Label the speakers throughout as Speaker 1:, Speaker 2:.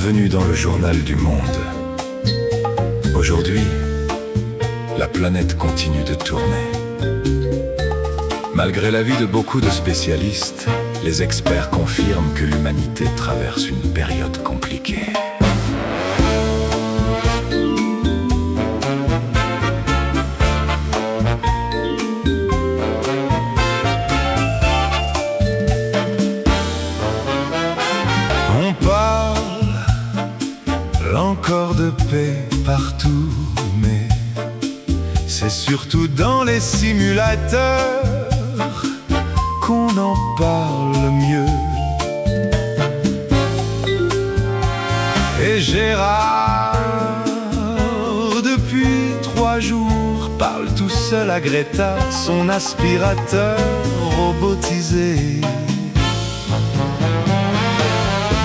Speaker 1: Bienvenue dans le journal du monde. Aujourd'hui, la planète continue de tourner. Malgré l'avis de beaucoup de spécialistes, les experts confirment que l'humanité traverse une période compliquée. On parle encore de paix partout, mais c'est surtout dans les simulateurs qu'on en parle le mieux. Et Gérard, depuis 3 jours, parle tout seul à Greta, son aspirateur robotisé.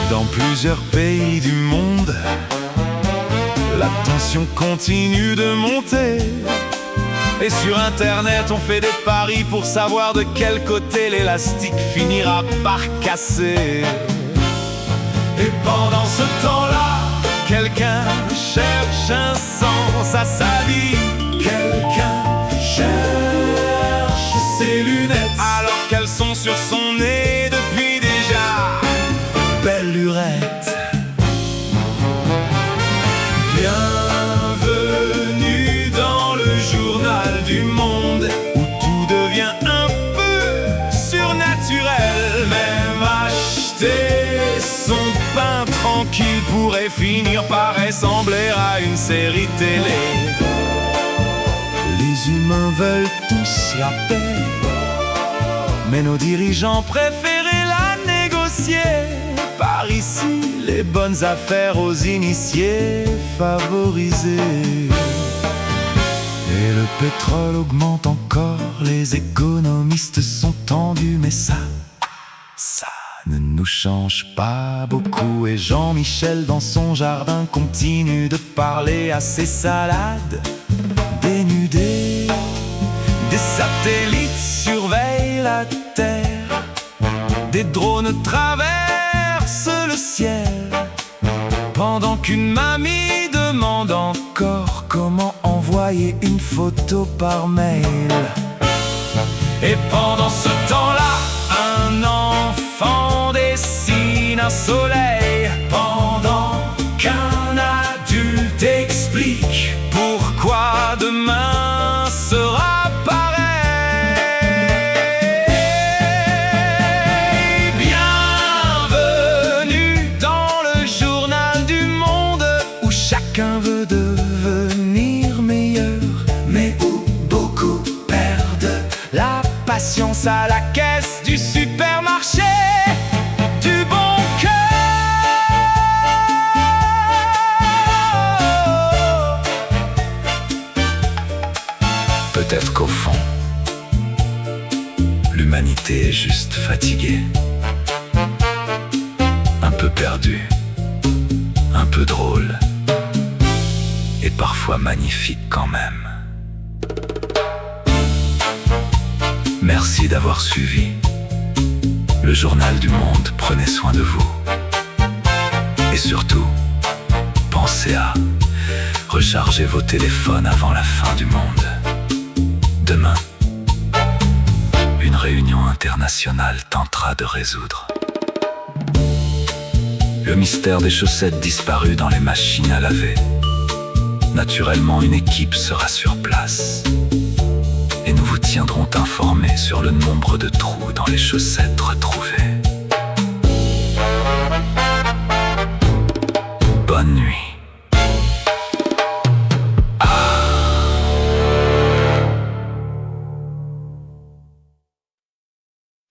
Speaker 1: Dans plusieurs pays du monde, la tension continue de monter. Et sur internet on fait des paris pour savoir de quel côté l'élastique finira par casser. Et pendant ce temps-là, quelqu'un cherche un sens à sa vie. Quelqu'un cherche ses lunettes, alors qu'elles sont sur son nez depuis déjà belle lurette. Bienvenue dans le journal du monde, où tout devient un peu surnaturel. Même acheter son pain tranquille pourrait finir par ressembler à une série télé. Les humains veulent tous la paix, mais nos dirigeants préfèrent la négocier. Par ici, les bonnes affaires aux initiés favorisés. Et le pétrole augmente encore, les économistes sont tendus, mais ça ne nous change pas beaucoup. Et Jean-Michel dans son jardin continue de parler à ses salades dénudées. Des satellites surveillent la terre, des drones traversent le ciel, pendant qu'une mamie demande encore comment envoyer une photo par mail. Et pendant ce temps-là, un enfant dessine un soleil, pendant qu'un adulte explique pourquoi demain sera pareil. Chacun veut devenir meilleur, mais où beaucoup perdent la patience à la caisse du supermarché du bon cœur. Peut-être qu'au fond, l'humanité est juste fatiguée, un peu perdue, un peu drôle, et parfois magnifique quand même. Merci d'avoir suivi le journal du monde. Prenez soin de vous. Et surtout, pensez à recharger vos téléphones avant la fin du monde. Demain, une réunion internationale tentera de résoudre le mystère des chaussettes disparues dans les machines à laver. Naturellement, une équipe sera sur place et nous vous tiendrons informés sur le nombre de trous dans les chaussettes retrouvées. Bonne nuit.